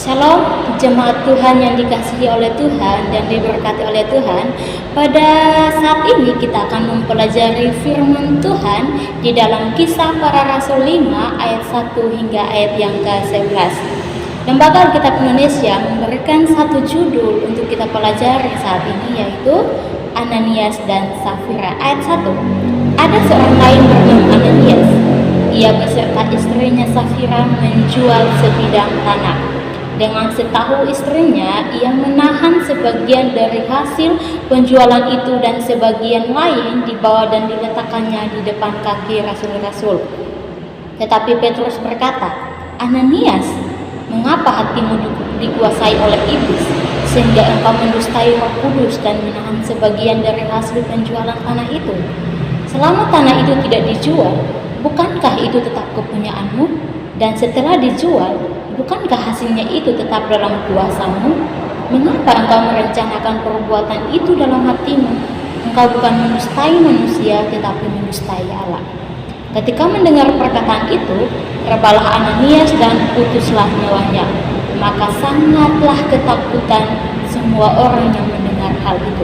Shalom, jemaat Tuhan yang dikasihi oleh Tuhan dan diberkati oleh Tuhan. Pada saat ini kita akan mempelajari firman Tuhan di dalam Kisah Para Rasul 5 ayat 1 hingga ayat yang ke-11. Lembaga Alkitab Indonesia memberikan satu judul untuk kita pelajari saat ini, yaitu Ananias dan Safira. Ayat 1. Ada seorang lain bernama Ananias. Ia beserta istrinya Safira menjual sebidang tanah. Dengan setahu istrinya, ia menahan sebagian dari hasil penjualan itu dan sebagian lain dibawa dan diletakkannya di depan kaki rasul-rasul. Tetapi Petrus berkata, "Ananias, mengapa hatimu dikuasai oleh iblis, sehingga engkau mendustai Roh Kudus dan menahan sebagian dari hasil penjualan tanah itu? Selama tanah itu tidak dijual, bukankah itu tetap kepunyaanmu? Dan setelah dijual, bukankah hasilnya itu tetap dalam kuasamu? Mengapa engkau merencanakan perbuatan itu dalam hatimu? Engkau bukan mendustai manusia, tetapi mendustai Allah." Ketika mendengar perkataan itu, rebalah Ananias dan putuslah nyawanya. Maka sangatlah ketakutan semua orang yang mendengar hal itu.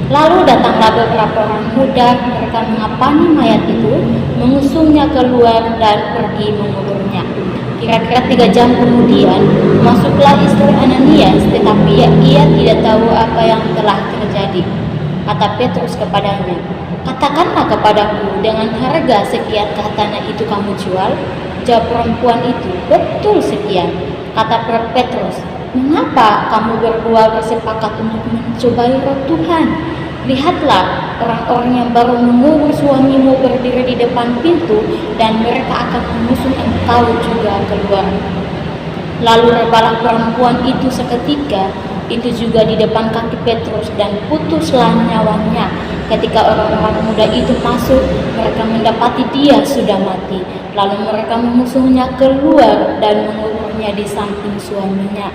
Lalu datanglah beberapa orang muda, mereka mengapani mayat itu, mengusungnya keluar dan pergi menguburnya. Kira-kira 3 jam kemudian, masuklah istri Ananias, tetapi ia tidak tahu apa yang telah terjadi. Kata Petrus kepadanya, "Katakanlah kepadaku, dengan harga sekiankah tanah itu kamu jual?" Jawab perempuan itu, "Betul sekian." Kata Petrus, "Mengapa kamu berdua bersepakat untuk mencobai Roh Tuhan? Lihatlah, orang-orang yang baru mengurus suamimu berdiri di depan pintu, dan mereka akan mengusung engkau juga keluar." Lalu rebalah perempuan itu seketika itu juga di depan kaki Petrus, dan putuslah nyawanya. Ketika orang-orang muda itu masuk, mereka mendapati dia sudah mati. Lalu mereka mengusungnya keluar dan menguburnya di samping suaminya.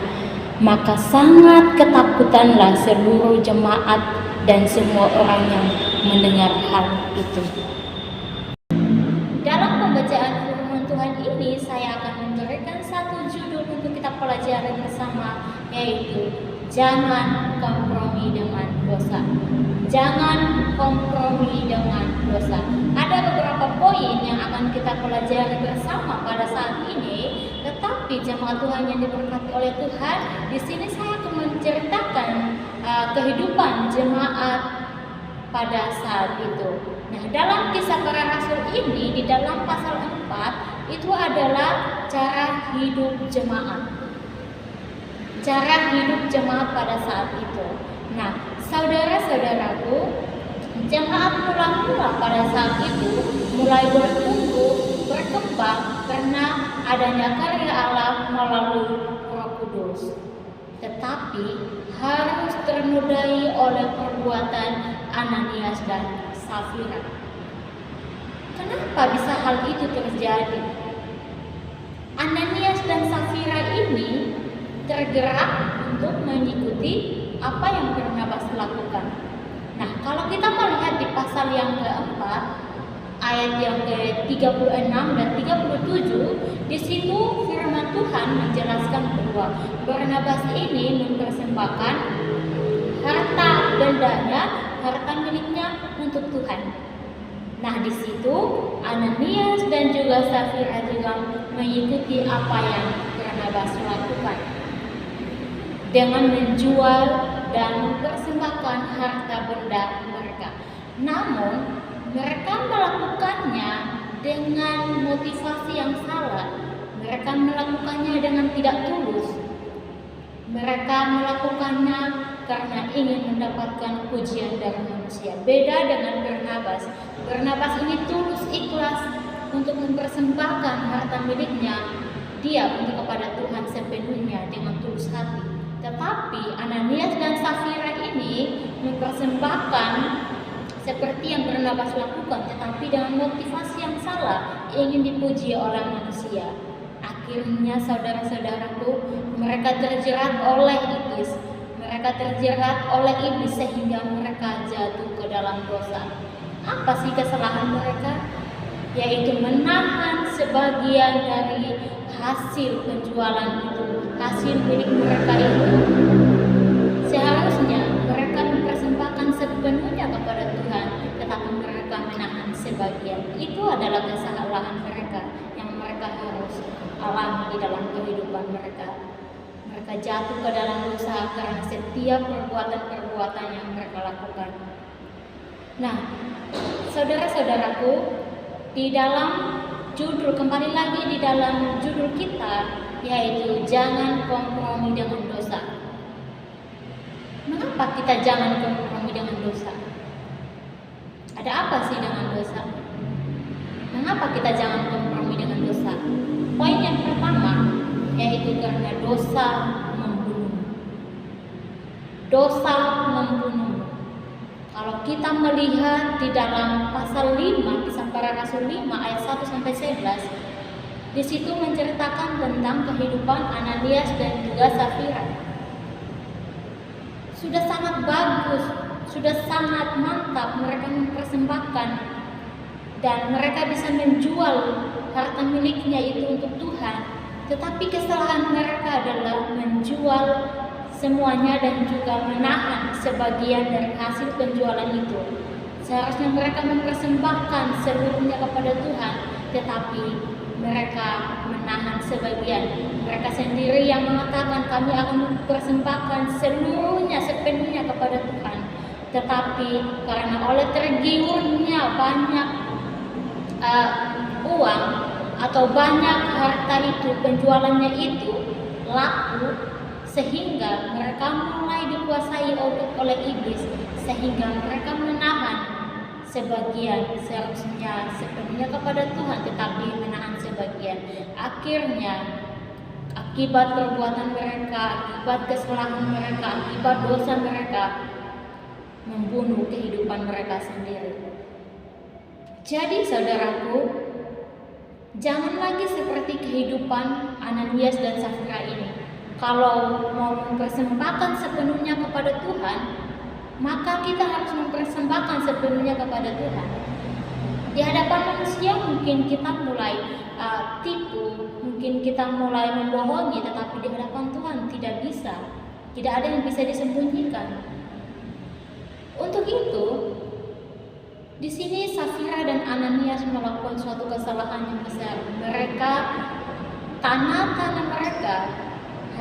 Maka sangat ketakutanlah seluruh jemaat dan semua orang yang mendengar hal itu. Dalam pembacaan firman Tuhan ini, saya akan memberikan satu judul untuk kita pelajari bersama, yaitu jangan kompromi dengan dosa. Jangan kompromi dengan dosa. Ada beberapa poin yang akan kita pelajari bersama pada saat ini, tetapi jemaat Tuhan yang diberkati oleh Tuhan, di sini saya akan menceritakan kehidupan jemaat pada saat itu. Nah, dalam Kisah Para Rasul ini, di dalam pasal 4, itu adalah cara hidup jemaat. Cara hidup jemaat pada saat itu. Nah, saudara-saudaraku, jemaat mula-mula pada saat itu mulai bertumbuh, berkembang karena adanya karya Allah melalui Roh Kudus. Tetapi harus ternodai oleh perbuatan Ananias dan Safira. Kenapa bisa hal itu terjadi? Ananias dan Safira ini tergerak untuk mengikuti apa yang Barnabas lakukan. Nah, kalau kita melihat di pasal yang keempat, ayat yang ke-36 dan 37, di situ firman Tuhan menjelaskan bahwa Barnabas ini mempersembahkan harta bendanya, harta miliknya untuk Tuhan. Nah, di situ Ananias dan juga Safira juga mengikuti apa yang Barnabas lakukan dengan menjual dan mempersembahkan harta benda mereka. Namun, mereka melakukannya dengan motivasi yang salah. Mereka melakukannya dengan tidak tulus. Mereka melakukannya karena ingin mendapatkan pujian dari manusia. Beda dengan Barnabas. Barnabas ini tulus ikhlas untuk mempersembahkan harta miliknya dia untuk kepada Tuhan sepenuhnya dengan tulus hati. Tetapi Ananias dan Safira ini mempersembahkan seperti yang Barnabas lakukan, tetapi dengan motivasi yang salah, ingin dipuji oleh manusia. Akhirnya saudara-saudaraku, mereka terjerat oleh iblis. Mereka terjerat oleh iblis sehingga mereka jatuh ke dalam dosa. Apa sih kesalahan mereka? yaitu menahan sebagian dari hasil penjualan itu, hasil milik mereka itu. Seharusnya mereka mempersembahkan sepenuhnya kepada Tuhan, tetapi mereka menahan sebagian. Itu adalah kesalahan mereka yang mereka harus alami di dalam kehidupan mereka. Mereka jatuh ke dalam dosa karena setiap perbuatan-perbuatan yang mereka lakukan. Nah, saudara-saudaraku, di dalam judul, kembali lagi di dalam judul kita, yaitu jangan kompromi dengan dosa. Mengapa kita jangan kompromi dengan dosa? Ada apa sih dengan dosa? Mengapa kita jangan kompromi dengan dosa? Poin yang pertama, yaitu karena dosa membunuh. Dosa membunuh. Kalau kita melihat di dalam pasal 5, Kisah Para Rasul 5 ayat 1-11, di situ menceritakan tentang kehidupan Ananias dan juga Safira. Sudah sangat bagus, sudah sangat mantap mereka mempersembahkan, dan mereka bisa menjual harta miliknya itu untuk Tuhan. Tetapi kesalahan mereka adalah menjual semuanya dan juga menahan sebagian dari hasil penjualan itu. Seharusnya mereka mempersembahkan seluruhnya kepada Tuhan, tetapi mereka menahan sebagian. Mereka sendiri yang mengatakan kami akan mempersembahkan sepenuhnya kepada Tuhan. Tetapi karena oleh tergiurnya banyak uang atau banyak harta itu, penjualannya itu laku, sehingga mereka mulai dikuasai oleh iblis, sehingga mereka menahan sebagian, seharusnya sepenuhnya kepada Tuhan, tetapi menahan sebagian. Akhirnya akibat perbuatan mereka, akibat kesalahan mereka, akibat dosa mereka, membunuh kehidupan mereka sendiri. Jadi saudaraku, jangan lagi seperti kehidupan Ananias dan Safira ini. Kalau mau mempersembahkan sepenuhnya kepada Tuhan, maka kita harus mempersembahkan sepenuhnya kepada Tuhan. Di hadapan manusia mungkin kita mulai tipu, mungkin kita mulai membohongi, tetapi di hadapan Tuhan tidak bisa. Tidak ada yang bisa disembunyikan. Untuk itu, di sini Safira dan Ananias melakukan suatu kesalahan yang besar. Mereka, tanah mereka,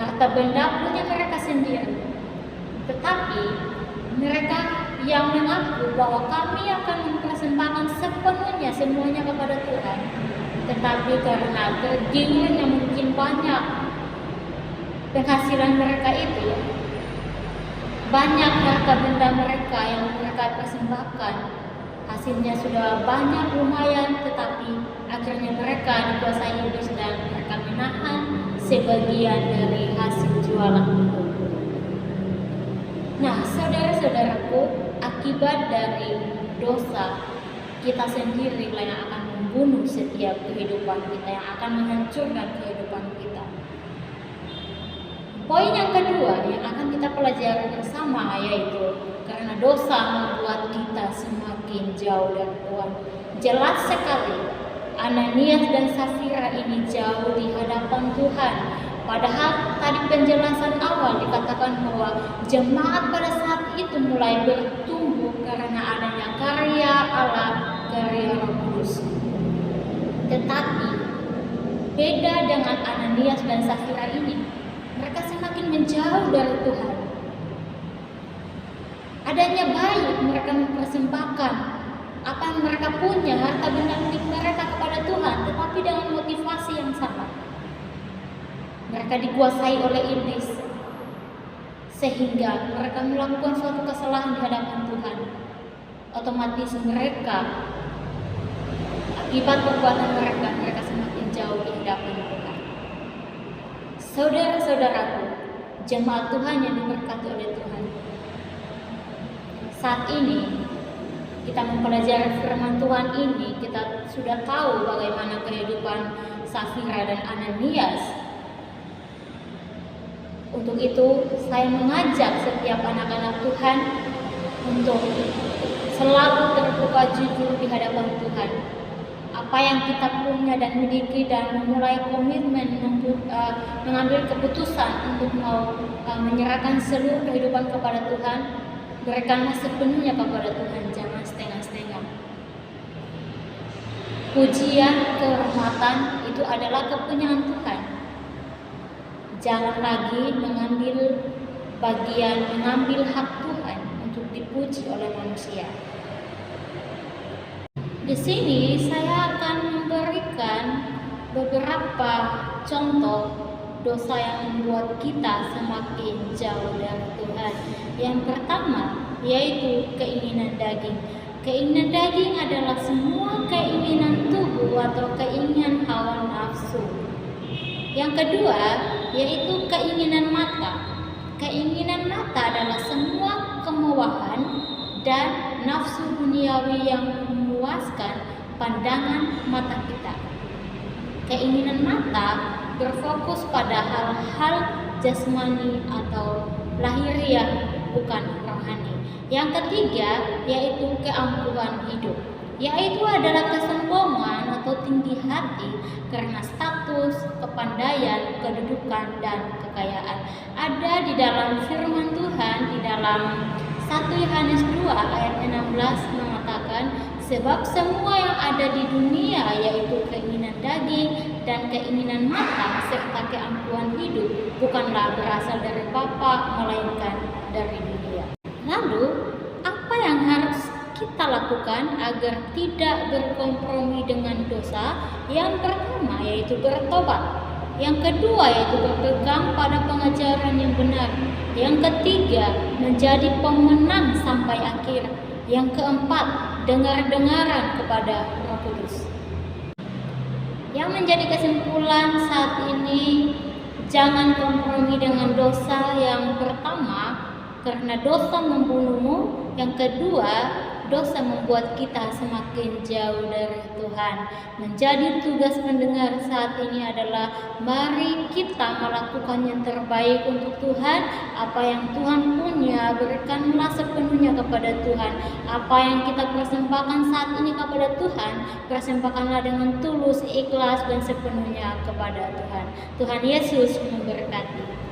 harta benda punya mereka sendiri. Tetapi mereka yang mengaku bahwa kami akan mempersembahkan sepenuhnya semuanya kepada Tuhan. Tetapi karena tergiurnya mungkin banyak penghasilan mereka itu, banyak harta benda mereka yang mereka persembahkan, hasilnya sudah banyak lumayan, tetapi akhirnya mereka dikuasai iblis dan mereka menahan sebagian dari hasil jualan itu. Nah, saudara-saudaraku, akibat dari dosa kita sendiri yang akan membunuh setiap kehidupan kita, yang akan menghancurkan kehidupan kita. Poin yang kedua yang akan kita pelajari bersama, yaitu karena dosa membuat kita semakin jauh dari Tuhan. Jelas sekali Ananias dan Safira ini jauh di hadapan Tuhan. Padahal tadi penjelasan awal dikatakan bahwa jemaat pada saat itu mulai bertumbuh karena adanya karya Allah, karya Roh Kudus. Tetapi beda dengan Ananias dan Safira ini, mereka semakin menjauh dari Tuhan. Adanya baik mereka mempersembahkan apa yang mereka punya, harta benda milik mereka kepada Tuhan, tetapi dengan motivasi yang sama. Mereka dikuasai oleh iblis, sehingga mereka melakukan suatu kesalahan di hadapan Tuhan. Otomatis mereka, akibat perbuatan mereka semakin jauh di hadapan Tuhan. Saudara-saudaraku, jemaat Tuhan yang diberkati oleh Tuhan, saat ini kita mempelajari firman Tuhan ini, kita sudah tahu bagaimana kehidupan Safira dan Ananias. Untuk itu, saya mengajak setiap anak-anak Tuhan untuk selalu terbuka jujur di hadapan Tuhan. apa yang kita punya dan miliki, dan memulai komitmen mengambil keputusan untuk mau menyerahkan seluruh kehidupan kepada Tuhan. Berikanlah sepenuhnya kepada Tuhan, jangan setengah-setengah. Pujian, kehormatan itu adalah kepunyaan Tuhan. Jangan lagi mengambil hak Tuhan untuk dipuji oleh manusia. Di sini saya akan memberikan beberapa contoh dosa yang membuat kita semakin jauh dari Tuhan. Yang pertama yaitu keinginan daging. Keinginan daging adalah semua keinginan tubuh atau keinginan hawa nafsu. Yang kedua yaitu keinginan mata. Keinginan mata adalah semua kemewaan dan nafsu duniawi yang memuaskan pandangan mata kita. Keinginan mata berfokus pada hal-hal jasmani atau lahiriah, bukan rohani. Yang ketiga yaitu keangkuhan hidup, yaitu adalah kesombongan atau tinggi hati karena status, kepandaian, kedudukan, dan kekayaan. Ada di dalam firman Tuhan di dalam 1 Yohanes 2 ayat 16 mengatakan, sebab semua yang ada di dunia yaitu keinginan daging dan keinginan mata serta keangkuhan hidup bukanlah berasal dari Bapa melainkan dari dunia. Lalu apa yang harus kita lakukan agar tidak berkompromi dengan dosa? Yang pertama yaitu bertobat. Yang kedua yaitu berpegang pada pengajaran yang benar. Yang ketiga menjadi pemenang sampai akhir. Yang keempat dengar-dengaran kepada Roh Kudus. Yang menjadi kesimpulan saat ini, jangan kompromi dengan dosa. Yang pertama, karena dosa membunuhmu. Yang kedua, dosa membuat kita semakin jauh dari Tuhan. Menjadi tugas pendengar saat ini adalah mari kita melakukan yang terbaik untuk Tuhan. Apa yang Tuhan punya, berikanlah sepenuhnya kepada Tuhan. Apa yang kita persembahkan saat ini kepada Tuhan, persembahkanlah dengan tulus, ikhlas, dan sepenuhnya kepada Tuhan. Tuhan Yesus memberkati.